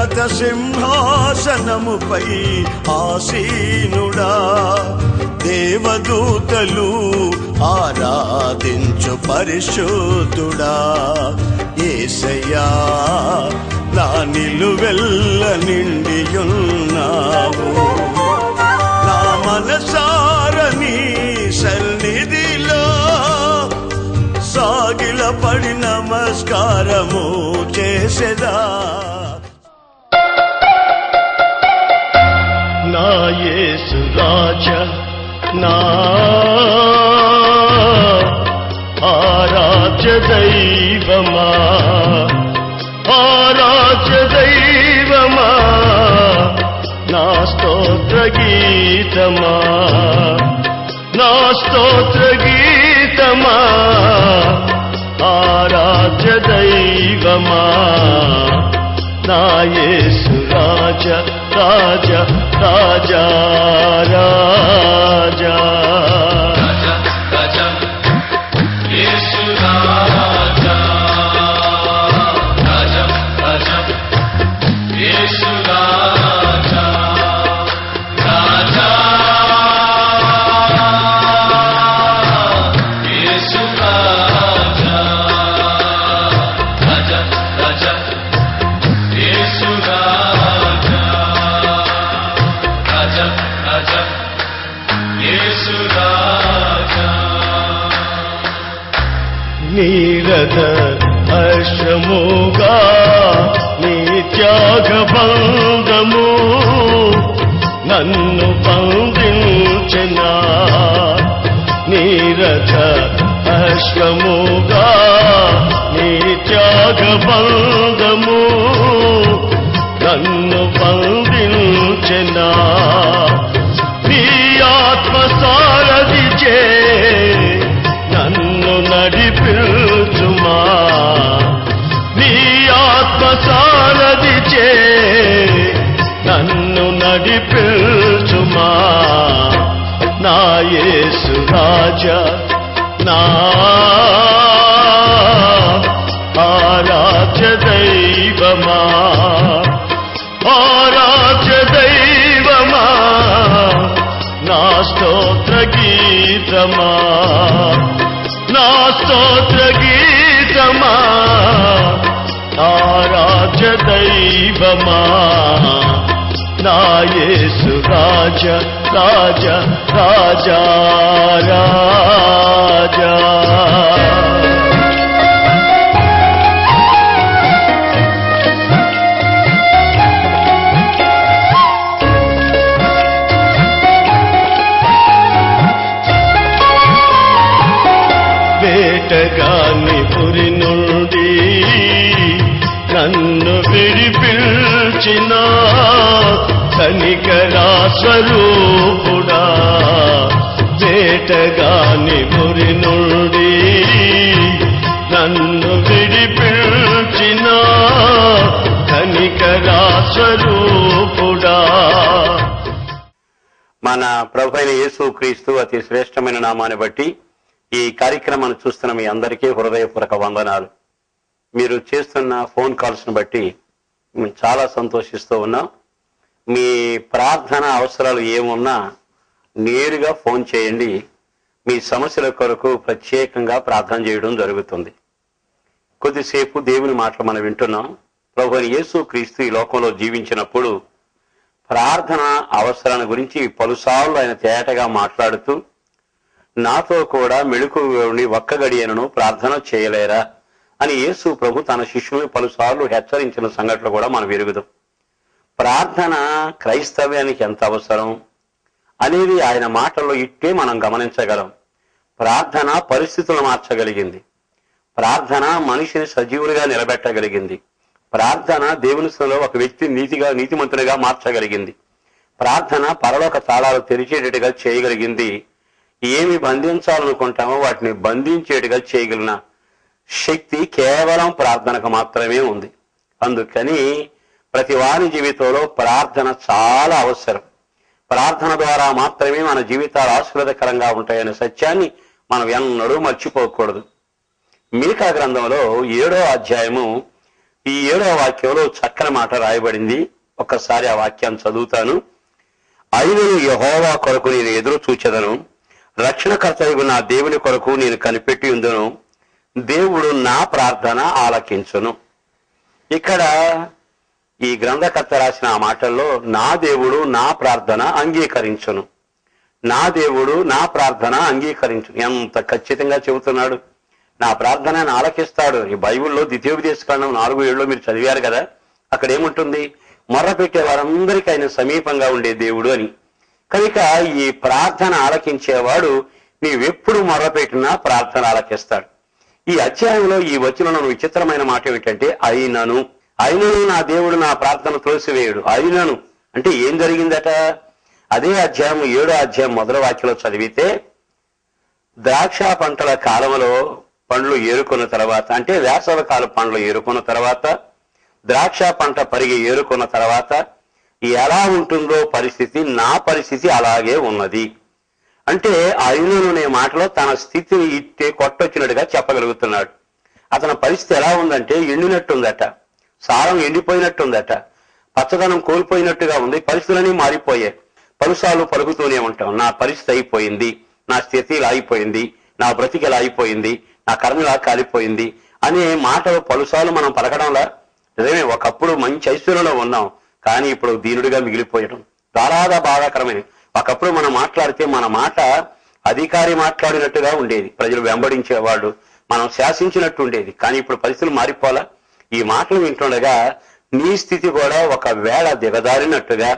ఉన్నత సింహాసనముపై ఆసీనుడా, దేవదూతలు ఆరాధించు పరిశుద్ధుడా. యేసయ్యా నా నిలువెల్ల నిండియున్నావు, నా మనసారని సన్నిధిలో సాగిలపడి నమస్కారము చేసెదా. నా యేసు రాజా, నా ఆరాధ్య దైవమా, ఆరాధ్య దైవమా, నా స్తోత్ర గీతమా, నా స్తోత్ర గీతమా, ఆరాధ్య దైవమా, నా యేసు రాజా, రాజా, రాజా, రాజా. నీరద హర్షముగా నీ త్యాగబంధము నన్ను బంధించెనా, నీరద హర్షముగా నీ త్యాగబంధము నన్ను బంధించెనా. నీ ఆత్మ సారథిచే నన్ను నడిపించుమా, నీ ఆత్మ సారథిచే నన్ను నడిపించుమా. నా యేసు రాజా, నా ఆరాధ్య దైవమా, ఆరాధ్య దైవమా, నా స్తోత్ర గీతమా, నా స్తోత్ర గీతమా, ఆరాధ్య దైవమా, నా యేసు రాజా, రాజా, రాజా, రాజా. వేటగాని పురి నుండి నన్ను విడిపించిన కనికరా స్వరూపుడా, వేటగాని పురి నుండి నన్ను విడిపించిన కనికరా స్వరూపుడా. మన ప్రభువైన యేసుక్రీస్తు అతి శ్రేష్టమైన నామాన్ని బట్టి ఈ కార్యక్రమాన్ని చూస్తున్న మీ అందరికీ హృదయపూర్వక వందనాలు. మీరు చేస్తున్న ఫోన్ కాల్స్ను బట్టి మేము చాలా సంతోషిస్తూ ఉన్నాం. మీ ప్రార్థన అవసరాలు ఏమున్నా నేరుగా ఫోన్ చేయండి. మీ సమస్యల కొరకు ప్రత్యేకంగా ప్రార్థన చేయడం జరుగుతుంది. కొద్దిసేపు దేవుని మాటలు మనం వింటున్నాం. ప్రభువైన యేసుక్రీస్తు ఈ లోకంలో జీవించినప్పుడు ప్రార్థన అవసరాన్ని గురించి పలుసార్లు ఆయన తేటగా మాట్లాడుతూ, నాతో కూడా మెళుకువని ఒక్క గడియను ప్రార్థన చేయలేరా అని యేసు ప్రభు తన శిష్యుని పలుసార్లు హెచ్చరించిన సంఘటనలు కూడా మనం ఎరుగుదాం. ప్రార్థన క్రైస్తవ్యానికి ఎంత అవసరం అనేది ఆయన మాటల్లో ఇట్టే మనం గమనించగలం. ప్రార్థన పరిస్థితులను మార్చగలిగింది. ప్రార్థన మనిషిని సజీవులుగా నిలబెట్టగలిగింది. ప్రార్థన దేవుని సన్నిధిలో ఒక వ్యక్తి నీతిమంతునిగా మార్చగలిగింది. ప్రార్థన పరలోక తాళాలు తెరిచేటట్టుగా చేయగలిగింది. ఏమి బంధించాలనుకుంటామో వాటిని బంధించేట్టుగా చేయగలిగిన శక్తి కేవలం ప్రార్థనకు మాత్రమే ఉంది. అందుకని ప్రతి వారి జీవితంలో ప్రార్థన చాలా అవసరం. ప్రార్థన ద్వారా మాత్రమే మన జీవితాలు ఆశీర్వాదకరంగా ఉంటాయనే సత్యాన్ని మనం ఎన్నడూ మర్చిపోకూడదు. మీకా గ్రంథంలో 7వ అధ్యాయము ఈ 7వ వాక్యంలో చక్కని మాట రాయబడింది. ఒక్కసారి ఆ వాక్యాన్ని చదువుతాను. అయినను యెహోవా కొరకు నేను ఎదురు చూచెదను, రక్షణకర్తయగు నా దేవుని కొరకు నేను కనిపెట్టి ఉందును, దేవుడు నా ప్రార్థన ఆలకించును. ఇక్కడ ఈ గ్రంథకర్త రాసిన ఆ మాటల్లో నా దేవుడు నా ప్రార్థన అంగీకరించును, నా దేవుడు నా ప్రార్థన అంగీకరించును. ఎంత ఖచ్చితంగా చెబుతున్నాడు. నా ప్రార్థనను ఆలకిస్తాడు. ఈ బైబిల్లో ద్వితీయోపదేశకాండం 4:7 మీరు చదివారు కదా. అక్కడ ఏముంటుంది? మొర్ర పెట్టే వారందరికీ ఆయన సమీపంగా ఉండే దేవుడు అని. కనుక ఈ ప్రార్థన ఆలకించేవాడు నీవెప్పుడు మొర్ర పెట్టినా ప్రార్థన ఆలకిస్తాడు. ఈ అధ్యాయంలో ఈ వచనంలో విచిత్రమైన మాట ఏమిటంటే అయినను నా దేవుడు నా ప్రార్థన త్రోసివేయుడు. అయినను అంటే ఏం జరిగిందట? అదే అధ్యాయం 7వ అధ్యాయం మొదటి వాక్యంలో చదివితే, ద్రాక్ష పంటల కాలంలో పండ్లు ఏరుకున్న తర్వాత, అంటే వేసవి కాల పండ్లు ఏరుకున్న తర్వాత, ద్రాక్ష పంట పరిగి ఏరుకున్న తర్వాత ఎలా ఉంటుందో పరిస్థితి, నా పరిస్థితి అలాగే ఉన్నది. అంటే అయినను అనే మాటలో తన స్థితిని ఇట్టే కొట్టొచ్చినట్టుగా చెప్పగలుగుతున్నాడు. అతని పరిస్థితి ఎలా ఉందంటే ఎండినట్టుందట, సారం ఎండిపోయినట్టుందట, పచ్చదనం కోల్పోయినట్టుగా ఉంది. పరిస్థితులన్నీ మారిపోయాయి. పలుసార్లు పలుకుతూనే ఉంటాం, నా పరిస్థితి అయిపోయింది, నా స్థితి ఇలా అయిపోయింది, నా బ్రతికి ఇలా అయిపోయింది, నా కర్మ ఇలా కాలిపోయింది అనే మాట పలుసార్లు మనం పలకడంలా నిజమే. ఒకప్పుడు మంచి ఐశ్వర్యంలో ఉన్నాం, కానీ ఇప్పుడు దీనుడిగా మిగిలిపోయడం చాలా బాధాకరమైనది. ఒకప్పుడు మనం మాట్లాడితే మన మాట అధికారి మాట్లాడినట్టుగా ఉండేది, ప్రజలు వెంబడించేవాళ్ళు, మనం శాసించినట్టు ఉండేది. కానీ ఇప్పుడు పరిస్థితులు మారిపోలా. ఈ మాటలు వింటుండగా నీ స్థితి కూడా ఒకవేళ దిగదారినట్టుగా,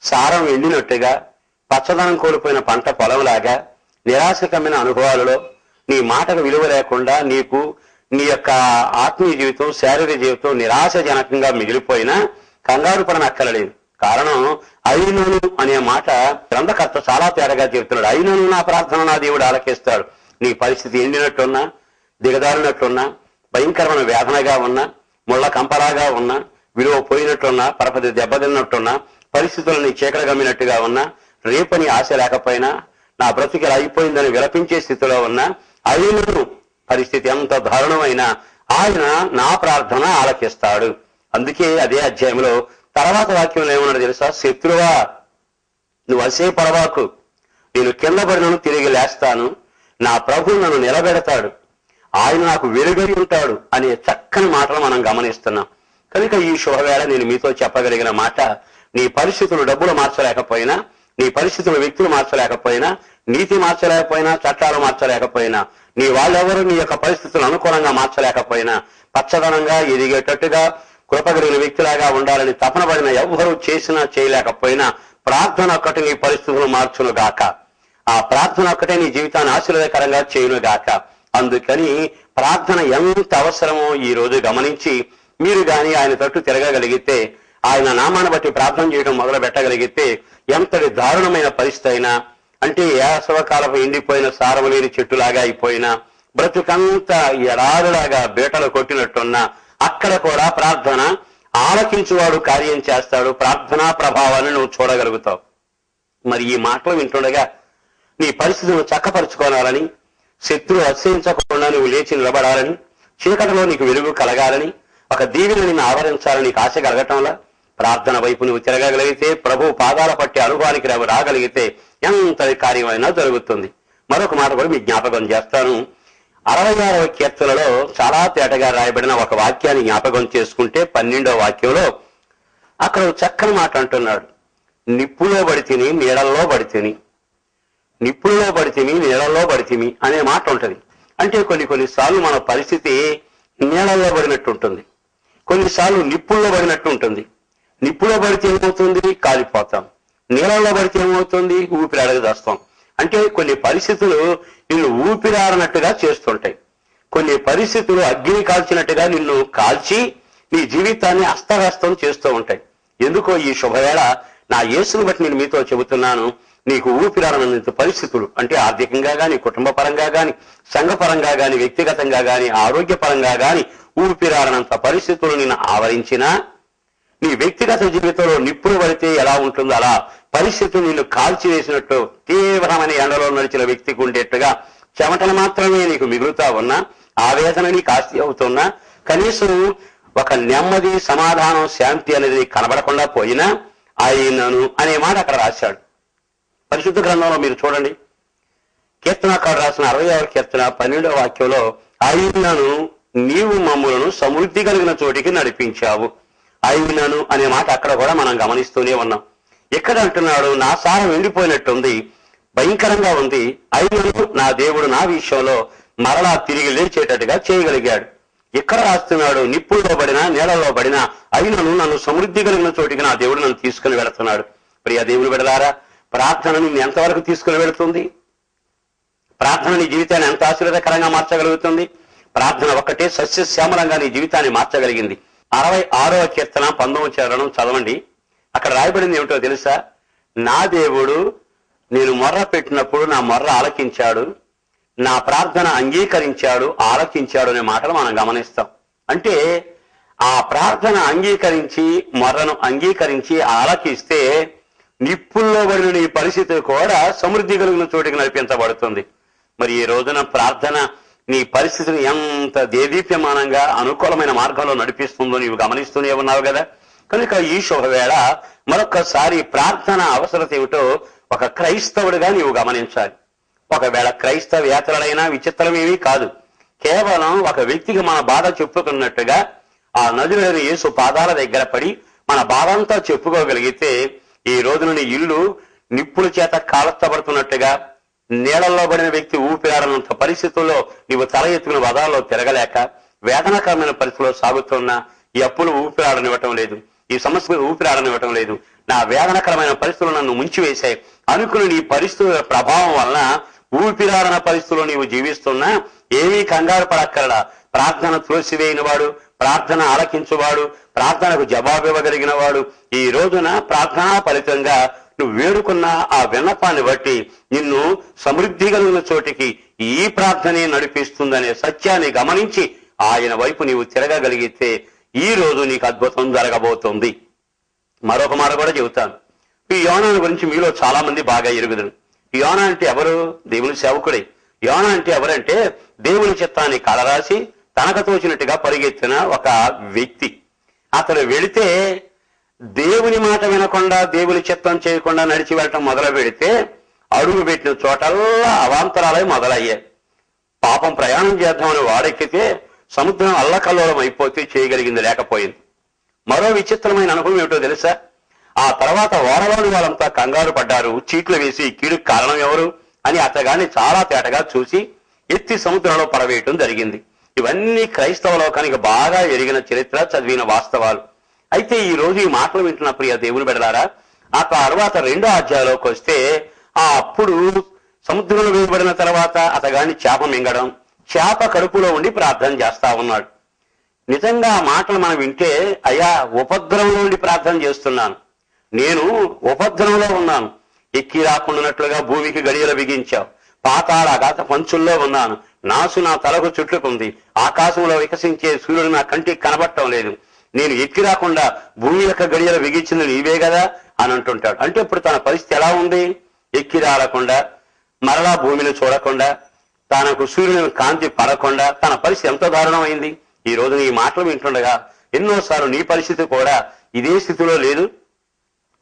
సారం ఎండినట్టుగా, పచ్చదనం కోల్పోయిన పంట పొలంలాగా, నిరాశకమైన అనుభవాలలో నీ మాటకు విలువ లేకుండా నీకు నీ యొక్క ఆత్మీయ జీవితం, శారీరక జీవితం నిరాశజనకంగా మిగిలిపోయినా కంగారు పడనక్కర్లేదు. కారణం అయినను అనే మాట గ్రంథకర్త చాలా తేడాగా చెబుతున్నాడు. అయినను నా ప్రార్థన నా దేవుడు ఆలకిస్తాడు. నీ పరిస్థితి ఎండినట్టున్నా, దిగదారినట్టున్నా, భయంకరమైన వేదనగా ఉన్నా, ముళ్ళ కంపలాగా ఉన్నా, విలువ పోయినట్టున్నా, పరపతి దెబ్బతిన్నట్టున్నా, పరిస్థితులను చీకటి గమ్మినట్టుగా ఉన్నా, రేపని ఆశ లేకపోయినా, నా బ్రతికి అయిపోయిందని విలపించే స్థితిలో ఉన్నా, అయినను పరిస్థితి ఎంత దారుణమైనా ఆయన నా ప్రార్థన ఆలకిస్తాడు. అందుకే అదే అధ్యాయంలో తర్వాత వాక్యంలో ఏమన్నాడు తెలుసా? శత్రువా నువ్వు అసే పడవాకు, నేను కింద పడినను తిరిగి లేస్తాను, నా ప్రభు నన్ను నిలబెడతాడు, ఆయన నాకు వెలుగై ఉంటాడు అనే చక్కని మాటలు మనం గమనిస్తున్నాం. కనుక ఈ శుభవేళ నేను మీతో చెప్పగలిగిన మాట, నీ పరిస్థితులు డబ్బులు మార్చలేకపోయినా, నీ పరిస్థితులు వ్యక్తులు మార్చలేకపోయినా, నీతి మార్చలేకపోయినా, చట్టాలు మార్చలేకపోయినా, నీ వాళ్ళెవరూ నీ యొక్క పరిస్థితులు అనుకూలంగా మార్చలేకపోయినా, పచ్చదనంగా ఎదిగేటట్టుగా కృపగలిగిన వ్యక్తిలాగా ఉండాలని తపన పడిన ఎవ్వరూ చేసినా చేయలేకపోయినా ప్రార్థన ఒక్కటి నీ పరిస్థితులు మార్చును గాక. ఆ ప్రార్థన ఒక్కటే నీ జీవితాన్ని ఆశీర్వాదకరంగా చేయును గాక. అందుకని ప్రార్థన ఎంత అవసరమో ఈ రోజు గమనించి మీరు గాని ఆయన తట్టు తిరగగలిగితే, ఆయన నామాన్ని బట్టి ప్రార్థన చేయడం మొదలు పెట్టగలిగితే ఎంతటి దారుణమైన పరిస్థితి అయినా, అంటే యాసవకాలపు ఎండిపోయిన సారము లేని చెట్టులాగా అయిపోయినా, బ్రతుకంతా ఎడారులాగా బీటలు కొట్టినట్టున్నా, అక్కడ కూడా ప్రార్థన ఆలకించువాడు కార్యం చేస్తాడు. ప్రార్థనా ప్రభావాన్ని నువ్వు చూడగలుగుతావు. మరి ఈ మాటలు వింటుండగా నీ పరిస్థితులను చక్కపరుచుకోవాలని, శత్రువు అతిశయించకుండా నువ్వు లేచి నిలబడాలని, చీకటిలో నీకు వెలుగు కలగాలని, ఒక దీవెన నిన్ను ఆవరించాలని నీకు ఆశ కలగటంలా ప్రార్థన వైపు నువ్వు తిరగగలిగితే, ప్రభు పాదాల పట్టి అనుభవానికి రాగలిగితే ఎంతటి కార్యమైనా జరుగుతుంది. మరొక మాట కూడా మీ జ్ఞాపకం చేస్తాను. 66వ కీర్తనలో చాలా తేటగా రాయబడిన ఒక వాక్యాన్ని జ్ఞాపకం చేసుకుంటే 12వ వాక్యంలో అక్కడ చక్కని మాట అంటున్నాడు. నిప్పులో పడితిని నీడల్లో పడితిని, నిప్పుల్లో పడితిమి నీడల్లో పడితిమి అనే మాట ఉంటుంది. అంటే కొన్నిసార్లు మన పరిస్థితి నీడల్లో పడినట్టు ఉంటుంది, కొన్నిసార్లు నిప్పుల్లో పడినట్టు ఉంటుంది. నిప్పులో పడితే ఏమవుతుంది? కాలిపోతాం. నీళ్ళల్లో పడితే ఏమవుతుంది? ఊపిరాడక చేస్తాం. అంటే కొన్ని పరిస్థితులు నిన్ను ఊపిరాడనట్టుగా చేస్తుంటాయి. కొన్ని పరిస్థితులు అగ్ని కాల్చినట్టుగా నిన్ను కాల్చి నీ జీవితాన్ని అస్తవ్యస్తం చేస్తూ ఉంటాయి. ఎందుకో ఈ శుభవేళ నా యేసును బట్టి నేను మీతో చెబుతున్నాను, నీకు ఊపిరాడనంత పరిస్థితులు, అంటే ఆర్థికంగా గాని, కుటుంబ పరంగా గాని, సంఘపరంగా గాని, వ్యక్తిగతంగా గాని, ఆరోగ్యపరంగా గాని ఊపిరాడనంత పరిస్థితులు నిన్ను ఆవరించినా, నీ వ్యక్తిగత జీవితంలో నిప్పులు పడితే ఎలా ఉంటుందో అలా పరిస్థితులు నిన్ను కాల్చివేసినట్టు, తీవ్రమైన ఎండలో నడిచిన వ్యక్తికి ఉండేట్టుగా చెమటలు మాత్రమే నీకు మిగులుతా ఉన్నా, ఆవేదన నీకు ఆస్తి అవుతున్నా, కనీసం ఒక నెమ్మది, సమాధానం, శాంతి అనేది కనబడకుండా పోయినా ఆయనను అనే మాట అక్కడ రాశాడు. పరిశుద్ధ గ్రంథంలో మీరు చూడండి, కీర్తనకారుడు రాసిన 60వ కీర్తన 12వ వాక్యంలో ఆయనను నీవు మమ్ములను సమృద్ధి కలిగిన చోటికి నడిపించావు. ఆయనను అనే మాట అక్కడ కూడా మనం గమనిస్తూనే ఉన్నాం. ఎక్కడ అంటున్నాడు, నా సారం ఎండిపోయినట్టుంది, భయంకరంగా ఉంది, ఆయనను నా దేవుడు నా విషయంలో మరలా తిరిగి లేచేటట్టుగా చేయగలిగాడు. ఎక్కడ రాస్తున్నాడు, నిప్పుల్లో పడినా నీళ్ళలో పడినా అయినను నన్ను సమృద్ధి కలిగిన చోటికి నా దేవుడు నన్ను తీసుకుని వెళుతున్నాడు. ప్రియ దేవుని బిడ్డలారా, ప్రార్థన నిన్ను ఎంతవరకు తీసుకుని వెళుతుంది? ప్రార్థన నీ జీవితాన్ని ఎంత ఆశీర్వాదకరంగా మార్చగలుగుతుంది? ప్రార్థన ఒక్కటే సస్యశ్యామలంగా నీ జీవితాన్ని మార్చగలిగింది. 66వ కీర్తన 19వ చరణం చదవండి. అక్కడ రాయబడింది ఏమిటో తెలుసా? నా దేవుడు నేను మొర్ర పెట్టినప్పుడు నా మొర్ర ఆలకించాడు, నా ప్రార్థన అంగీకరించాడు, ఆలకించాడు అనే మాటలు మనం గమనిస్తాం. అంటే ఆ ప్రార్థన అంగీకరించి, మొర్రను అంగీకరించి ఆలకిస్తే నిప్పుల్లో పడిన నీ పరిస్థితి కూడా సమృద్ధి కలిగిన చోటికి నడిపించబడుతుంది. మరి ఈ రోజున ప్రార్థన నీ పరిస్థితిని ఎంత దేదీప్యమానంగా అనుకూలమైన మార్గంలో నడిపిస్తుందో నీవు గమనిస్తూనే ఉన్నావు కదా. కనుక ఈ శుభవేళ మరొక్కసారి ప్రార్థన అవసరత ఏమిటో ఒక క్రైస్తవుడిగా నీవు గమనించాలి. ఒకవేళ క్రైస్తవేతరులైనా విచిత్రమేమీ కాదు. కేవలం ఒక వ్యక్తికి మన బాధ చెప్పుకున్నట్టుగా ఆ నదులైన యేసు పాదాల దగ్గర పడి మన బాధ అంతా చెప్పుకోగలిగితే ఈ రోజున నీ ఇల్లు నిప్పుల చేత కాల్చబడుతున్నట్టుగా, నీళ్లలో పడిన వ్యక్తి ఊపిరాడనంత పరిస్థితుల్లో నీవు తల ఎత్తుకుని వదాల్లో తిరగలేక వేదనకరమైన పరిస్థితిలో సాగుతున్నా ఈ అప్పులు ఊపిరాడనివ్వటం లేదు, ఈ సమస్యలు ఊపిరాడనివ్వటం లేదు, నా వేదనకరమైన పరిస్థితులు నన్ను ముంచివేశాయి అనుకుని నీ పరిస్థితుల ప్రభావం వలన ఊపిరాడన పరిస్థితుల్లో నీవు జీవిస్తున్నా ఏమీ కంగారు పడక్కరడా. ప్రార్థన త్రోసివేయిన వాడు, ప్రార్థన ఆలకించువాడు, ప్రార్థనకు జవాబు ఇవ్వగలిగిన వాడు ఈ రోజున ప్రార్థనా ఫలితంగా నువ్వు వేడుకున్న ఆ విన్నపాన్ని బట్టి నిన్ను సమృద్ధి కలిగిన చోటికి ఈ ప్రార్థనే నడిపిస్తుందనే సత్యాన్ని గమనించి ఆయన వైపు నీవు తిరగగలిగితే ఈ రోజు నీకు అద్భుతం జరగబోతుంది. మరొక మాట కూడా చెబుతాను. ఈ యోనా గురించి మీలో చాలా మంది బాగా ఎరుగుదురు. యోనా అంటే ఎవరు? దేవుని సేవకుడే. యోనా అంటే ఎవరంటే దేవుని చిత్తాన్ని కలరాసి తనకు తోచినట్టుగా పరిగెత్తిన ఒక వ్యక్తి. అతను వెళితే దేవుని మాట వినకుండా, దేవుని చిత్తం చేయకుండా నడిచి వెళ్ళటం మొదలు పెడితే అడుగు పెట్టిన చోటల్లా అవాంతరాలే మొదలయ్యాయి. పాపం ప్రయాణం చేద్దామని వాడెక్కితే సముద్రం అల్లకల్లోలం అయిపోతే చేయగలిగింది లేకపోయింది. మరో విచిత్రమైన అనుభవం ఏమిటో తెలుసా? ఆ తర్వాత ఓడలోని వాళ్ళంతా కంగారు పడ్డారు. చీట్లు వేసి కీడుకు కారణం ఎవరు అని అతగాన్ని చాలా తేటగా చూసి ఎత్తి సముద్రంలో పడవేయటం జరిగింది. ఇవన్నీ క్రైస్తవ లోకానికి బాగా ఎరిగిన చరిత్ర, చదివిన వాస్తవాలు. అయితే ఈ రోజు ఈ మాటలు వింటున్న ప్రియ దేవుని బిడ్డలారా, ఆ తర్వాత 2వ అధ్యాయంలోకి వస్తే అప్పుడు సముద్రంలో వేయబడిన తర్వాత అతగాన్ని చేప మింగడం, చేప కడుపులో ఉండి ప్రార్థన చేస్తా ఉన్నాడు. నిజంగా ఆ మాటలు మనం వింటే, అయ్యా ఉపద్రవంలో ఉండి ప్రార్థన చేస్తున్నాను, నేను ఉపద్రవంలో ఉన్నాను, ఎక్కి రాకుండానట్లుగా భూమికి గడియలు బిగించావు, పాతాళ అగాధ పంచుల్లో ఉన్నాను, నాసు నా తలకు చుట్టుకుంది, ఆకాశంలో వికసించే సూర్యుడు నా కంటికి కనబడటం లేదు, నేను ఎక్కి రాకుండా భూమి యొక్క గడియలు బిగించింది నీవే కదా అని అంటుంటాడు. అంటే ఇప్పుడు తన పరిస్థితి ఎలా ఉంది? ఎక్కి రాలకుండా, మరలా భూమిని చూడకుండా, తనకు సూర్యుని కాంతి పడకుండా తన పరిస్థితి ఎంతో దారుణమైంది. ఈ రోజు ఈ మాటలు వింటుండగా ఎన్నోసార్లు నీ పరిస్థితి కూడా ఇదే స్థితిలో లేదు.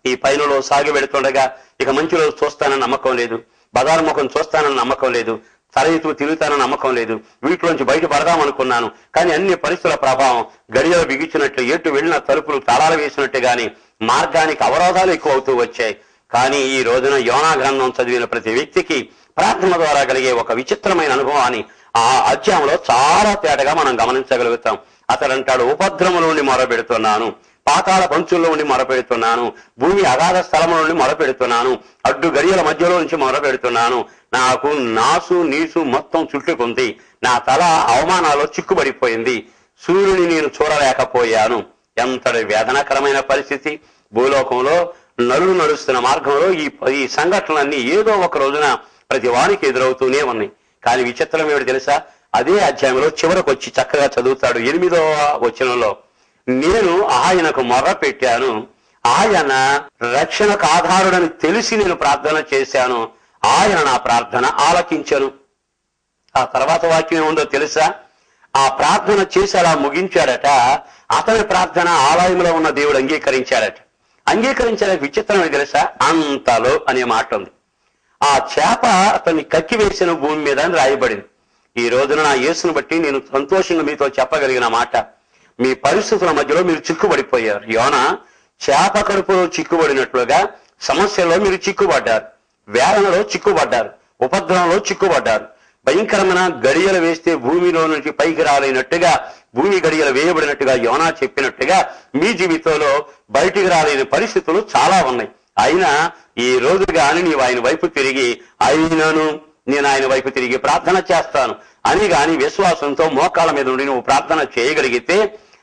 ఈ పైనలో సాగి పెడుతుండగా ఇక మంచి రోజు చూస్తానని నమ్మకం లేదు, బజారు ముఖం చూస్తానని నమ్మకం లేదు, తల ఎత్తు తిరుగుతానని నమ్మకం లేదు, వీటిలోంచి బయటపడదాం అనుకున్నాను, కానీ అన్ని పరిస్థితుల ప్రభావం గడియలు బిగించినట్లు, ఎటు వెళ్ళిన తలుపులు తాళాలు వేసినట్టు గాని మార్గానికి అవరోధాలు ఎక్కువ అవుతూ వచ్చాయి. కానీ ఈ రోజున యోనా గ్రంథం చదివిన ప్రతి వ్యక్తికి ప్రార్థన ద్వారా కలిగే ఒక విచిత్రమైన అనుభవాన్ని ఆ అధ్యాయంలో చాలా తేటగా మనం గమనించగలుగుతాం. అతడు అంటాడు, ఉపద్రవం నుండి మొరపెడుతున్నాను, పాతాళ పంచుల్లో ఉండి మొరపెడుతున్నాను, భూమి అగాధ స్థలంలో నుండి మొరపెడుతున్నాను, అడ్డు గడియల మధ్యలో నుంచి మొరపెడుతున్నాను, నాకు నాసు నీసు మొత్తం చుట్టుకుంది, నా తల అవమానాల్లో చిక్కుబడిపోయింది, సూర్యుని నేను చూడలేకపోయాను. ఎంతటి వేదనకరమైన పరిస్థితి! భూలోకంలో నరులు నడుస్తున్న మార్గంలో ఈ సంఘటనలన్నీ ఏదో ఒక రోజున ప్రతి వారికి ఎదురవుతూనే ఉన్నాయి. కానీ విచిత్రం ఏమిటి తెలుసా? అదే అధ్యాయంలో చివరకు వచ్చి చక్కగా చదువుతాడు 8వ వచనంలో, నేను ఆయనకు మొర్ర పెట్టాను, ఆయన రక్షణకు ఆధారుడని తెలిసి నేను ప్రార్థన చేశాను, ఆయన నా ప్రార్థన ఆలకించను. ఆ తర్వాత వాక్యం ఏముందో తెలుసా? ఆ ప్రార్థన చేసి అలా ముగించాడట. అతని ప్రార్థన ఆలయంలో ఉన్న దేవుడు అంగీకరించాడట. అంగీకరించాక విచిత్రం తెలుసా, అంతలో అనే మాట ఉంది. ఆ చేప అతన్ని కక్కి వేసిన భూమి మీద అని రాయబడింది. ఈ రోజున నా యేసును బట్టి నేను సంతోషంగా మీతో చెప్పగలిగిన మాట, మీ పరిస్థితుల మధ్యలో మీరు చిక్కుబడిపోయారు. యోనా చేప కడుపులో చిక్కుబడినట్లుగా సమస్యల్లో మీరు చిక్కుబడ్డారు, వేదనలో చిక్కుబడ్డారు, ఉపద్రవంలో చిక్కుబడ్డారు. భయంకరమైన గడియలు వేస్తే భూమిలో నుంచి పైకి రాలేనట్టుగా, భూమి గడియలు వేయబడినట్టుగా యోనా చెప్పినట్టుగా మీ జీవితంలో బయటికి రాలేని పరిస్థితులు చాలా ఉన్నాయి. అయినా ఈ రోజు గాని నీవు ఆయన వైపు తిరిగి, అయినను నేను ఆయన వైపు తిరిగి ప్రార్థన చేస్తాను అని గాని విశ్వాసంతో మోకాళ్ళ మీద ఉండి నువ్వు ప్రార్థన చేయగలిగితే,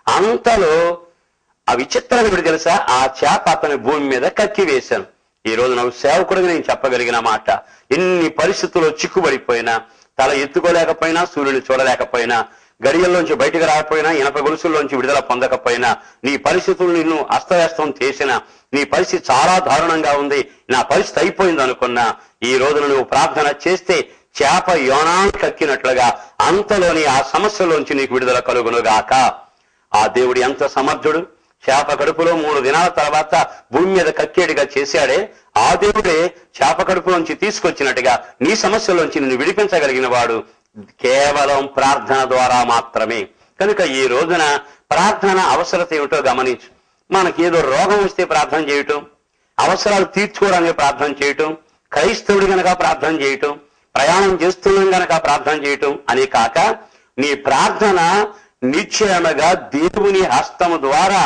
అంతలో ఆ విచిత్రం ఏమిటి తెలుసా, ఆ చేప అతని భూమి మీద కక్కి వేశాను. ఈ రోజు నాకు సేవకుడిగా నేను చెప్పగలిగిన మాట, ఎన్ని పరిస్థితుల్లో చిక్కుబడిపోయినా, తల ఎత్తుకోలేకపోయినా, సూర్యుని చూడలేకపోయినా, గడియల్లోంచి బయటకు రాకపోయినా, ఇనప గొలుసుల్లోంచి విడుదల పొందకపోయినా, నీ పరిస్థితులు నిన్ను అస్తవ్యస్తం చేసిన, నీ పరిస్థితి చాలా దారుణంగా ఉంది, నా పరిస్థితి అయిపోయింది అనుకున్నా, ఈ రోజున నువ్వు ప్రార్థన చేస్తే చేప యోనాను కక్కినట్లుగా అంతలోని ఆ సమస్యలోంచి నీకు విడుదల కలుగునుగాక. ఆ దేవుడు ఎంత సమర్థుడు! చేప కడుపులో 3 దినాల తర్వాత భూమి మీద కక్కేడిగా చేశాడే, ఆ దేవుడే చేప కడుపులోంచి తీసుకొచ్చినట్టుగా నీ సమస్యలోంచి నిన్ను విడిపించగలిగిన వాడు కేవలం ప్రార్థన ద్వారా మాత్రమే. కనుక ఈ రోజున ప్రార్థన అవసరత ఏమిటో గమనించు. మనకి ఏదో రోగం వస్తే ప్రార్థన చేయటం, అవసరాలు తీర్చుకోవడానికి ప్రార్థన చేయటం, క్రైస్తవుడి గనక ప్రార్థన చేయటం, ప్రయాణం చేస్తున్నాం గనక ప్రార్థన చేయటం అని కాక, నీ ప్రార్థన నిశ్చయముగా దేవుని హస్తము ద్వారా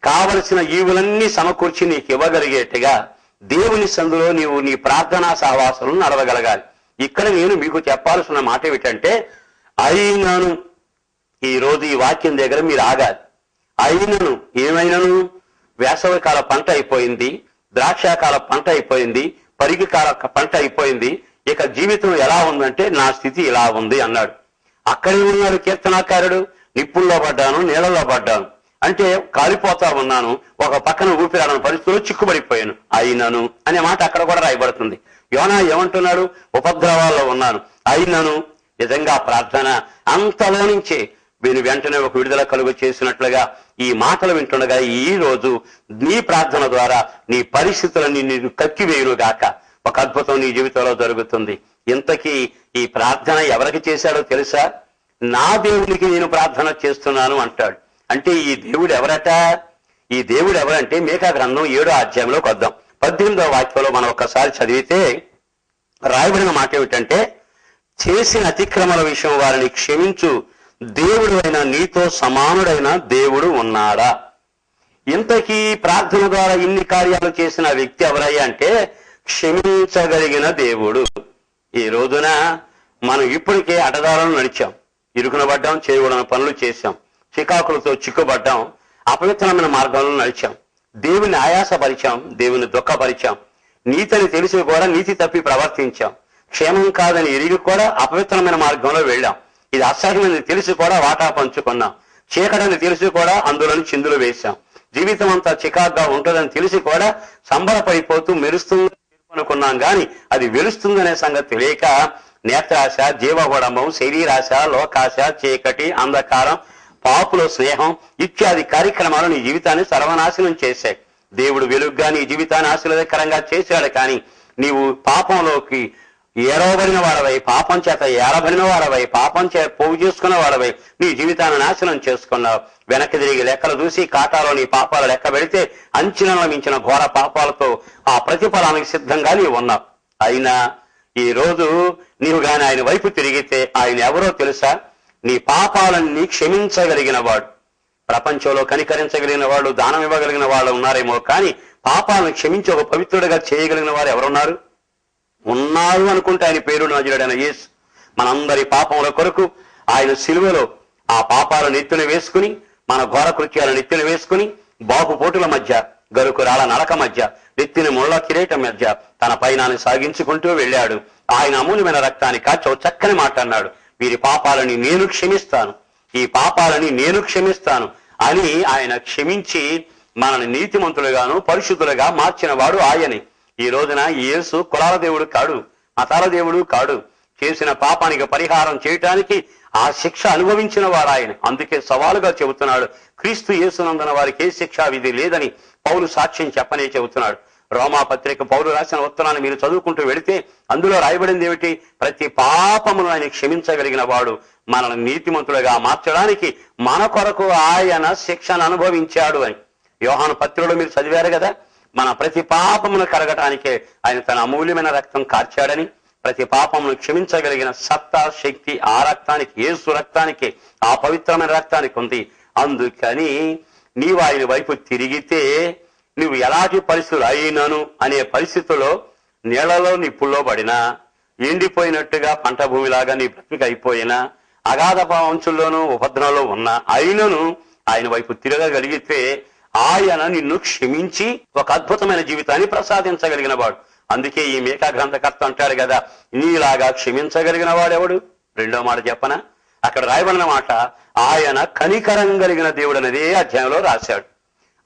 కావలసిన ఈవులన్నీ సమకూర్చి నీకు ఇవ్వగలిగేట్టుగా దేవుని సందులో నీవు నీ ప్రార్థనా సహవాసాలను నడవగలగాలి. ఇక్కడ నేను మీకు చెప్పాల్సిన మాట ఏమిటంటే, అయినను, ఈ రోజు ఈ వాక్యం దగ్గర మీరు ఆగాలి. అయినను, ఏమైనను, వేసవికాల పంట అయిపోయింది, ద్రాక్షాకాల పంట అయిపోయింది, పరిగి కాల పంట అయిపోయింది, ఇక జీవితం ఎలా ఉందంటే నా స్థితి ఇలా ఉంది అన్నాడు. అక్కడే ఉన్నాడు కీర్తనాకారుడు, నిప్పుల్లో పడ్డాను, నీళ్ళల్లో పడ్డాను అంటే కాలిపోతా ఉన్నాను, ఒక పక్కన ఊపిరాడని పరిస్థితుల్లో చిక్కుబడిపోయాను, అయినను అనే మాట అక్కడ కూడా రాయబడుతుంది. యోనా ఏమంటున్నాడు, ఉపద్రవాల్లో ఉన్నాను, అయినను. నిజంగా ప్రార్థన అంతలో నుంచే వీని వెంటనే ఒక విడుదల కలుగు చేసినట్లుగా ఈ మాటలు వింటుండగా ఈ రోజు నీ ప్రార్థన ద్వారా నీ పరిస్థితులన్నీ నీకు కక్కివేయునుగాక. ఒక అద్భుతం నీ జీవితంలో జరుగుతుంది. ఇంతకీ ఈ ప్రార్థన ఎవరికి చేశాడో తెలుసా? నా దేవునికి నేను ప్రార్థన చేస్తున్నాను అంటాడు. అంటే ఈ దేవుడు ఎవరట? ఈ దేవుడు ఎవరంటే మీకా గ్రంథం 7వ అధ్యాయంలోకి వద్దాం. 18వ వాక్యంలో మనం ఒక్కసారి చదివితే రాయబడిన మాట ఏమిటంటే, చేసిన అతిక్రమల విషయం వారిని క్షమించు దేవుడు అయిన నీతో సమానుడైన దేవుడు ఉన్నాడా? ఇంతకీ ప్రార్థన ద్వారా ఇన్ని కార్యాలు చేసిన వ్యక్తి ఎవరయ్యా అంటే క్షమించగలిగిన దేవుడు. ఈ రోజున మనం ఇప్పటికే అటదారులను నడిచాం, ఇరుకున పడ్డాం, చేయకూడని పనులు చేశాం, చికాకులతో చిక్కుబడ్డాం, అపవిత్రమైన మార్గంలో నడిచాం, దేవుని ఆయాసపరిచాం, దేవుని దుఃఖపరిచాం, నీతిని తెలిసి కూడా నీతి తప్పి ప్రవర్తించాం, క్షేమం కాదని ఎరిగి కూడా అపవిత్రమైన మార్గంలో వెళ్ళాం, ఇది అసహ్యమని తెలిసి కూడా వాటా పంచుకున్నాం, చీకటని తెలిసి కూడా అందులోని చిందులు వేశాం, జీవితం అంతా చికాగ్గా ఉంటుందని తెలిసి కూడా సంబరపడిపోతూ మెరుస్తుంది అనుకున్నాం, కానీ అది వెలుస్తుందనే సంగతి తెలియక నేత్రాశ, జీవగొడంబం, శరీరాశ, లోకాశ, చీకటి, అంధకారం, పాపుల స్నేహం ఇత్యాది కార్యక్రమాలు నీ జీవితాన్ని సర్వనాశనం చేశాయి. దేవుడు వెలుగ్గా నీ జీవితాన్ని ఆశీర్వాదకరంగా చేశాడు, కానీ నీవు పాపంలోకి ఏరవబడిన వాడవై, పాపం చేత ఏరబడిన వాడవై, పాపం చేత పోగు చేసుకున్న వాడవై నీ జీవితాన్ని నాశనం చేసుకున్నావు. వెనక్కి తిరిగి లెక్కలు చూసి కాటాలో నీ పాపాలు లెక్క పెడితే అంచనాల మించిన ఘోర పాపాలతో ఆ ప్రతిఫలానికి సిద్ధంగా నీవు ఉన్నావు. అయినా ఈ రోజు నీవు గాని ఆయన వైపు తిరిగితే ఆయన ఎవరో తెలుసా? నీ పాపాలన్నీ క్షమించగలిగిన వాడు. ప్రపంచంలో కనికరించగలిగిన వాళ్ళు, దానం ఇవ్వగలిగిన వాళ్ళు ఉన్నారేమో, కానీ పాపాలను క్షమించి ఒక పవిత్రుడిగా చేయగలిగిన వారు ఎవరున్నారు? ఉన్నారు అనుకుంటే ఆయన పేరు నజరుడైన యేసు. మనందరి పాపముల కొరకు ఆయన సిలువలో ఆ పాపాలను నెత్తిన వేసుకుని, మన ఘోర కృత్యాలను నెత్తిన వేసుకుని, బాపుపోటుల మధ్య, గరుకురాల నరక మధ్య, నెత్తిన ముళ్ళ కిరీటం మధ్య తన పైనాన్ని సాగించుకుంటూ వెళ్ళాడు. ఆయన అమూల్యమైన రక్తాన్ని కాచి చక్కని మాట అన్నాడు, వీరి పాపాలని నేను క్షమిస్తాను, ఈ పాపాలని నేను క్షమిస్తాను అని ఆయన క్షమించి మనల్ని నీతిమంతులుగాను పరిశుద్ధులుగా మార్చిన వాడు ఆయనే. ఈ రోజున యేసు కులాల దేవుడు కాడు, మతాల దేవుడు కాడు. చేసిన పాపానికి పరిహారం చేయటానికి ఆ శిక్ష అనుభవించిన వారు ఆయన. అందుకే సవాలుగా చెబుతున్నాడు, క్రీస్తు యేసునందున వారికి ఏ శిక్షా విధి లేదని పౌలు సాక్ష్యం చెప్పనే చెబుతున్నాడు. రోమా పత్రిక పౌలు రాసిన ఉత్తరాన్ని మీరు చదువుకుంటూ వెళితే అందులో రాయబడింది ఏమిటి? ప్రతి పాపమును ఆయన క్షమించగలిగిన వాడు, మనల్ని నీతిమంతులుగా మార్చడానికి మన కొరకు ఆయన శిక్షను అనుభవించాడు అని. యోహాను పత్రికలో మీరు చదివారు కదా, మన ప్రతి పాపమును కడగటానికే ఆయన తన అమూల్యమైన రక్తం కార్చాడని, ప్రతి పాపమును క్షమించగలిగిన సత్తా శక్తి ఆ రక్తానికి, యేసు రక్తానికి, ఆ పవిత్రమైన రక్తానికి ఉంది. అందుకని నీవు ఆయన వైపు తిరిగితే నువ్వు ఎలాంటి పరిస్థితులు అయినను అనే పరిస్థితుల్లో నీళ్లలో నిప్పుల్లో పడినా, ఎండిపోయినట్టుగా పంట భూమిలాగా నీ బ్రతికి అయిపోయినా, అగాధ అంచుల్లోనూ ఉపద్రవంలో ఉన్నా అయినను ఆయన వైపు తిరగగలిగితే ఆయన నిన్ను క్షమించి ఒక అద్భుతమైన జీవితాన్ని ప్రసాదించగలిగిన వాడు. అందుకే ఈ మీకా గ్రంథకర్త అంటాడు కదా, నీలాగా క్షమించగలిగిన వాడెవడు? రెండో మాట చెప్పనా, అక్కడ రాయబడిన మాట, ఆయన కనికరం కలిగిన దేవుడు అనేదే అధ్యాయంలో రాశాడు.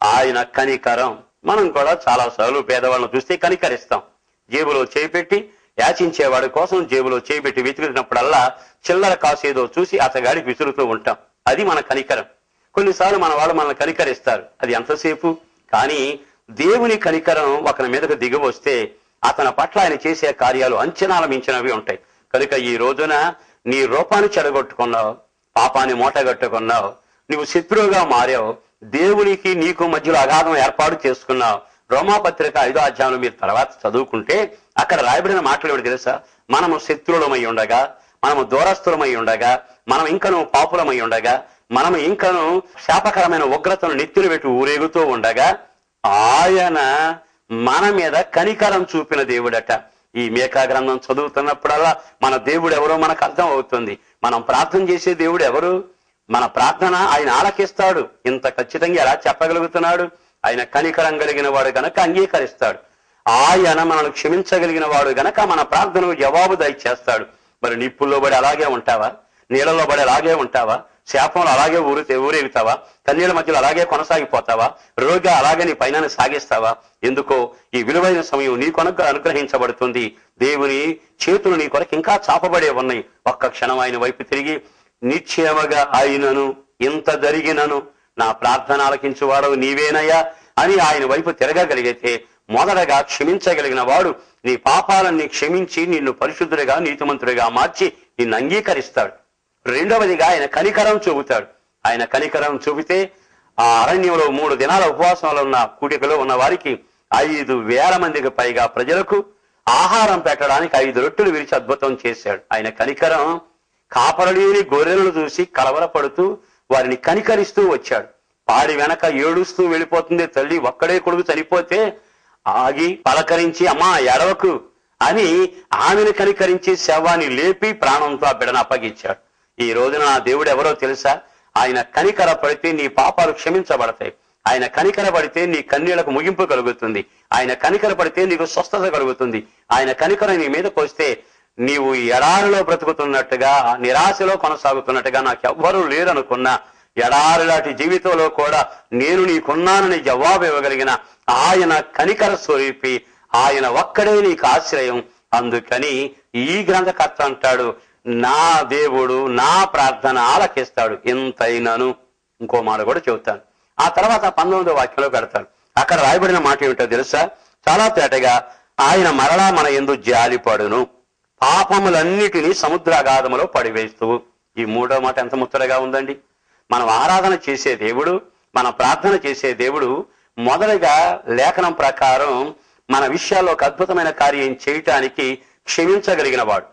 ఆయన కనికరం. మనం కూడా చాలా సార్లు పేదవాళ్ళను చూస్తే కనికరిస్తాం. జేబులో చేపెట్టి యాచించేవాడి కోసం జేబులో చేపెట్టి వెతికినప్పుడల్లా చిల్లర కాసేదో చూసి అతగాడికి విసురుతూ ఉంటాం. అది మన కనికరం. కొన్నిసార్లు మన వాళ్ళు మనల్ని కనికరిస్తారు, అది ఎంతసేపు. కానీ దేవుని కనికరం ఒకరి మీదకు దిగి వస్తే అతని పట్ల ఆయన చేసే కార్యాలు అంచనాల మించినవి ఉంటాయి. కనుక ఈ రోజున నీ రూపాన్ని చెడగొట్టుకున్నావు, పాపాన్ని మూటగట్టుకున్నావు, నువ్వు శత్రువుగా మారావు, దేవునికి నీకు మధ్యలో అగాధం ఏర్పాటు చేసుకున్నావు. రోమాపత్రిక 5వ అధ్యాయంలో మీరు తర్వాత చదువుకుంటే అక్కడ రాయబడిన మాటలు ఏమిటి తెలుసా? మనము శత్రువులమై ఉండగా, మనము దూరస్థులమై ఉండగా, మనం ఇంకను పాపులమై ఉండగా, మనం ఇంకను శాపకరమైన ఉగ్రతను నెత్తిన పెట్టి ఊరేగుతూ ఉండగా ఆయన మన మీద కనికరం చూపిన దేవుడట. ఈ మీకా గ్రంథం చదువుతున్నప్పుడల్లా మన దేవుడు ఎవరో మనకు అర్థం అవుతుంది. మనం ప్రార్థన చేసే దేవుడు ఎవరు? మన ప్రార్థన ఆయన ఆలకిస్తాడు. ఇంత ఖచ్చితంగా ఎలా చెప్పగలుగుతున్నాడు? ఆయన కనికరం కలిగిన వాడు గనక అంగీకరిస్తాడు. ఆయన మనల్ని క్షమించగలిగిన వాడు గనక మన ప్రార్థనకు జవాబు దయచేస్తాడు. మరి నిప్పుల్లో పడి అలాగే ఉంటావా? నీళ్ళలో పడి అలాగే ఉంటావా? శాపంలో అలాగే ఊరేగుతావా? కన్నీళ్ళ మధ్యలో అలాగే కొనసాగిపోతావా? రోగిగా అలాగే నీ పైన సాగిస్తావా? ఎందుకో ఈ విలువైన సమయం నీ కొనకు అనుగ్రహించబడుతుంది. దేవుని చేతులు నీ కొరకు ఇంకా చాపబడే ఉన్నాయి. ఒక్క క్షణం ఆయన వైపు తిరిగి, నిశ్చయముగా ఆయనను ఇంత జరిగినను నా ప్రార్థన ఆలకించువాడవు నీవేనయ్యా అని ఆయన వైపు తిరగగలిగితే మొదటగా క్షమించగలిగిన వాడు నీ పాపాలన్నీ క్షమించి నిన్ను పరిశుద్ధుడిగా నీతిమంతుడిగా మార్చి నిన్ను అంగీకరిస్తాడు. రెండవదిగా ఆయన కనికరం చూపుతాడు. ఆయన కనికరం చూపితే ఆ అరణ్యంలో 3 దినాల ఉపవాసంలో ఉన్న కూటికలో ఉన్న వారికి 5,000 మందికి పైగా ప్రజలకు ఆహారం పెట్టడానికి 5 రొట్టెలు విరిచి అద్భుతం చేశాడు. ఆయన కనికరం కాపరలేని గొర్రెలను చూసి కలవరపడుతూ వారిని కనికరిస్తూ వచ్చాడు. పాడి వెనక ఏడుస్తూ వెళ్ళిపోతుంది తల్లి, ఒక్కడే కొడుకు చనిపోతే ఆగి పలకరించి అమ్మా ఎడవకు అని ఆమెను కనికరించి శవాన్ని లేపి ప్రాణంతో ఆ బిడ్డను అప్పగించాడు. ఈ రోజున నా దేవుడు ఎవరో తెలుసా? ఆయన కనికర పడితే నీ పాపాలు క్షమించబడతాయి. ఆయన కనికర పడితే నీ కన్నీళ్లకు ముగింపు కలుగుతుంది. ఆయన కనికర పడితే నీకు స్వస్థత కలుగుతుంది. ఆయన కనికర నీ మీదకి వస్తే నీవు ఎడారిలో బ్రతుకుతున్నట్టుగా, నిరాశలో కొనసాగుతున్నట్టుగా, నాకు ఎవ్వరూ లేరనుకున్నా ఎడారి లాంటి జీవితంలో కూడా నేను నీకున్నానని జవాబు ఇవ్వగలిగిన ఆయన కనికర స్వరూపి, ఆయన ఒక్కడే నీకు ఆశ్రయం. అందుకని ఈ గ్రంథకర్త అంటాడు, నా దేవుడు నా ప్రార్థన ఆలకిస్తాడు ఎంతైనాను. ఇంకో మాట కూడా చెబుతాను. ఆ తర్వాత 19వ వాక్యంలో పెడతాడు. అక్కడ రాయబడిన మాట ఏమిటో తెలుసా? చాలా తేటగా ఆయన మరలా మన యందు జాలిపడును, పాపములన్నిటినీ సముద్రాగాధములో పడివేస్తూ. ఈ 3వ మాట ఎంత ముచ్చటగా ఉందండి. మనం ఆరాధన చేసే దేవుడు, మన ప్రార్థన చేసే దేవుడు మొదలుగా లేఖనం ప్రకారం మన విషయాల్లో ఒక అద్భుతమైన కార్యం చేయటానికి క్షమించగలిగిన వాడు.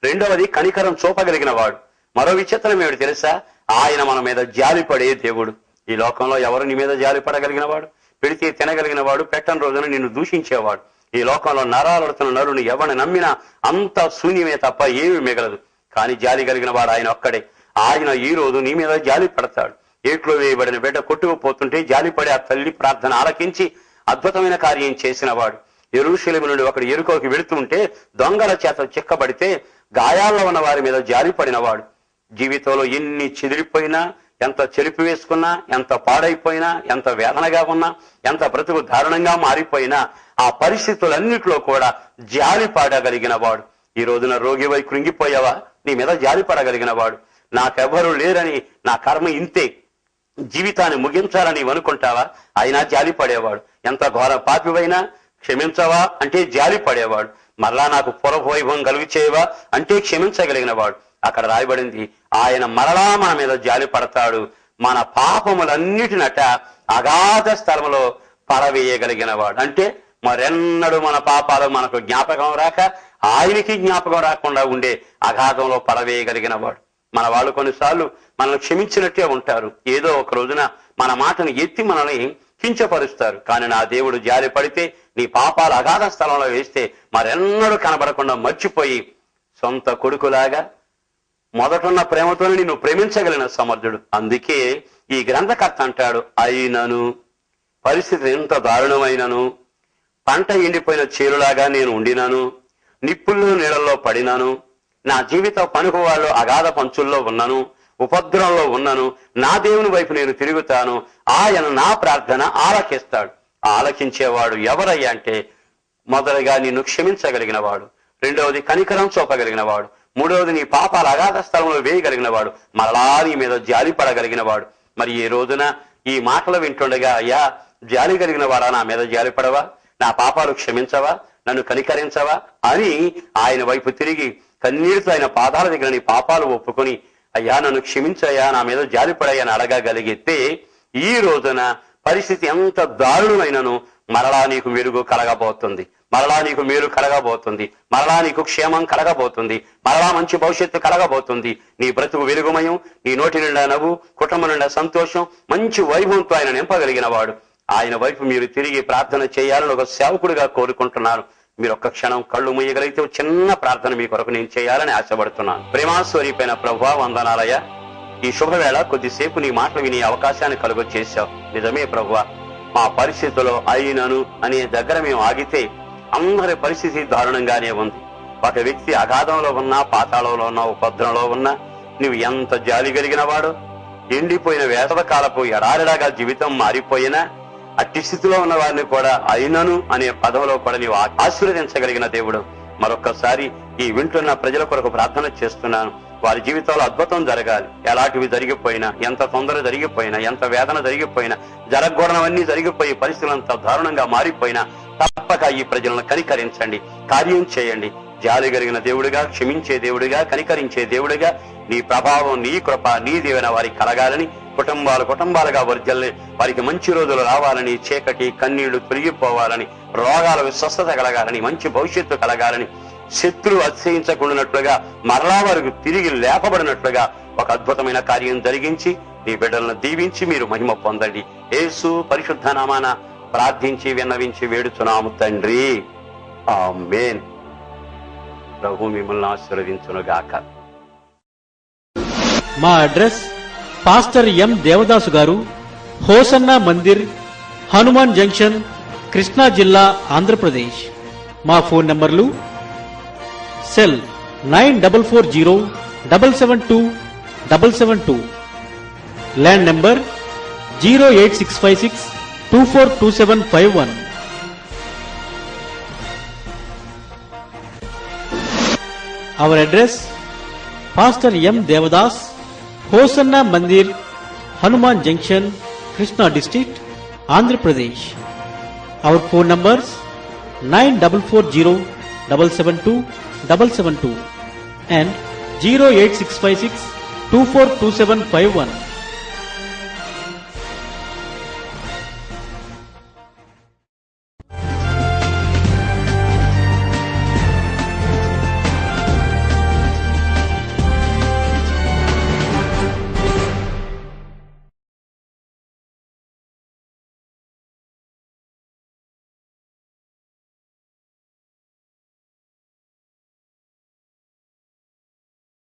రెండవది కనికరం చూపగలిగిన వాడు. మరో విచిత్రం ఏమిటి తెలుసా? ఆయన మన మీద జాలిపడే దేవుడు. ఈ లోకంలో ఎవరు నీ మీద జాలిపడగలిగిన వాడు? పెడితే తినగలిగిన వాడు, పెట్టని రోజున నిన్ను దూషించేవాడు. ఈ లోకంలో నరాలడుతున్న నరుని ఎవరిని నమ్మినా అంత శూన్యమే తప్ప ఏమీ మిగలదు. కానీ జాలి కలిగిన వాడు ఆయన ఒక్కడే. ఆయన ఈ రోజు నీ మీద జాలి పడతాడు. ఏట్లో వేయబడిన బిడ్డ కొట్టుకుపోతుంటే జాలిపడి ఆ తల్లి ప్రార్థన ఆలకించి అద్భుతమైన కార్యం చేసిన వాడు. యెరూషలేము నుండి ఒకడు యెరికోకి వెళుతుంటే దొంగల చేత చిక్కబడితే గాయాల్లో ఉన్న వారి మీద జాలిపడిన వాడు. జీవితంలో ఎన్ని చెదిరిపోయినా, ఎంత చెలిపి వేసుకున్నా, ఎంత పాడైపోయినా, ఎంత వేదనగా ఉన్నా, ఎంత బ్రతుకు దారుణంగా మారిపోయినా ఆ పరిస్థితులన్నిటిలో కూడా జాలి పడగలిగిన వాడు. ఈ రోజున రోగివై కృంగిపోయావా? నీ మీద జాలి పడగలిగిన వాడు. నాకెవరు లేరని, నా కర్మ ఇంతే, జీవితాన్ని ముగించాలని అనుకుంటావా? అయినా జాలి పడేవాడు. ఎంత ఘోర పాపివైనా క్షమించవా అంటే జాలి పడేవాడు. మరలా నాకు పురవైభవం కలుగు చేయవా అంటే క్షమించగలిగిన వాడు. అక్కడ రాయబడింది, ఆయన మరలా మన మీద జాలి పడతాడు, మన పాపములన్నిటినట అగాధ స్థలంలో పడవేయగలిగిన వాడు. అంటే మరెన్నడూ మన పాపాలు మనకు జ్ఞాపకం రాక, ఆయనకి జ్ఞాపకం రాకుండా ఉండే అగాధంలో పడవేయగలిగిన వాడు. మన వాళ్ళు కొన్నిసార్లు మనల్ని క్షమించినట్టే ఉంటారు. ఏదో ఒక రోజున మన మాటను ఎత్తి మనల్ని కించపరుస్తారు. కానీ నా దేవుడు జాలి పడితే, నీ పాపాలు అగాధ స్థలంలో వేస్తే మరెన్నడూ కనబడకుండా మర్చిపోయి సొంత కొడుకులాగా మొదటున్న ప్రేమతోనే నిన్ను ప్రేమించగలిగిన సమర్థుడు. అందుకే ఈ గ్రంథకర్త అంటాడు, అయినను పరిస్థితి ఎంత దారుణమైనను, పంట ఎండిపోయిన చేరులాగా నేను ఉండినాను, నిప్పుల్లో నీళ్ళల్లో పడినాను, నా జీవిత పనుకు వాళ్ళు అగాధ పంచుల్లో ఉన్నాను, ఉపద్రవంలో ఉన్నాను, నా దేవుని వైపు నేను తిరుగుతాను, ఆయన నా ప్రార్థన ఆలకిస్తాడు. ఆలకించేవాడు ఎవరయ్యా అంటే, మొదలుగా నిన్ను క్షమించగలిగిన వాడు, రెండవది కనికరం చూపగలిగిన వాడు, మూడవది నీ పాపాల అగాధ స్థలంలో వేయగలిగిన వాడు, మరలా నీ మీద జాలి పడగలిగిన వాడు. మరి ఈ రోజున ఈ మాటలు వింటుండగా, అయ్యా జాలి కలిగిన వాడా, నా మీద జాలి పడవా, నా పాపాలు క్షమించవా, నన్ను కనికరించవా అని ఆయన వైపు తిరిగి కన్నీటితో ఆయన పాదాల దగ్గర నీ పాపాలు ఒప్పుకొని, అయ్యా నన్ను క్షమించయ్యా, నా మీద జాలిపడయ్యా అని అడగగలిగితే, ఈ రోజున పరిస్థితి ఎంత దారుణమైనను మరలా నీకు మెరుగు కలగబోతుంది, మరలా నీకు మేలు కలగబోతుంది, మరలా నీకు క్షేమం కలగబోతుంది, మరలా మంచి భవిష్యత్తు కలగబోతుంది. నీ బ్రతుకు వెలుగుమయం, నీ నోటి నిండా నవ్వు, కుటుంబం నిండా సంతోషం, మంచి వైభవంతో ఆయన నింపగలిగిన వాడు. ఆయన వైపు మీరు తిరిగి ప్రార్థన చేయాలని ఒక సేవకుడిగా కోరుకుంటున్నాను. మీరు ఒక్క క్షణం కళ్ళు మూయగలిగితే చిన్న ప్రార్థన మీ కొరకు నేను చేయాలని ఆశపడుతున్నాను. ప్రేమాస్వరూపైన ప్రభువా, వందనాలయ్యా, ఈ శుభవేళ కొద్దిసేపు నీ మాటలు వినే అవకాశాన్ని కలుగొచ్చేశావు. నిజమే ప్రభువా, మా పరిస్థితుల్లో అయినను అనే దగ్గర మేము ఆగితే అందరి పరిస్థితి దారుణంగానే ఉంది. ఒక వ్యక్తి అగాధంలో ఉన్నా, పాతాళంలో ఉన్నా, ఉపద్రవంలో ఉన్నా, నువ్వు ఎంత జాలి కలిగిన వాడు. ఎండిపోయిన వేసవకాలపు ఎడారిలాగా జీవితం మారిపోయినా అట్టి స్థితిలో ఉన్న వారిని కూడా అయినను అనే పదంలో కూడా నీవు ఆశీర్వదించగలిగిన దేవుడు. మరొక్కసారి ఈ వింటున్న ప్రజల కొరకు ప్రార్థన చేస్తున్నాను. వారి జీవితంలో అద్భుతం జరగాలి. ఎలాంటివి జరిగిపోయినా, ఎంత తొందర జరిగిపోయినా, ఎంత వేదన జరిగిపోయినా, జరగకూడనవన్నీ జరిగిపోయి పరిస్థితులంతా దారుణంగా మారిపోయినా తప్పక ఈ ప్రజలను కనికరించండి, కార్యం చేయండి. జాలి కలిగిన దేవుడిగా, క్షమించే దేవుడిగా, కనికరించే దేవుడిగా నీ ప్రభావం, నీ కృప, నీ దీవెన వారికి కలగాలని, కుటుంబాలుగా వర్ధిల్లి వారికి మంచి రోజులు రావాలని, చీకటి కన్నీళ్లు తొలగిపోవాలని, రోగాలకు స్వస్థత కలగాలని, మంచి భవిష్యత్తు కలగాలని, శత్రువు అతిశయించకుండానట్లుగా మరలా వారికి తిరిగి లేపబడినట్లుగా ఒక అద్భుతమైన కార్యం జరిగించి నీ బిడ్డలను దీవించి మీరు మహిమ పొందండి. యేసు పరిశుద్ధ నామాన ప్రార్థించి విన్నవించి వేడుచున్నాము తండ్రి, ఆమేన్. ప్రభు మిమ్మల్ని ఆశీర్వదించునుగాక. మా అడ్రస్ పాస్టర్ ఎం దేవదాసు గారు, హోసన్నా మందిర్, హనుమాన్ జంక్షన్, కృష్ణా జిల్లా, ఆంధ్రప్రదేశ్. మా ఫోన్ నంబర్లు cell 9440772772, land number 08656242751. Our address, Pastor M. Devadas, Hosanna Mandir, Hanuman Junction, Krishna District, Andhra Pradesh. Our phone numbers 9440772772 and 08656242751.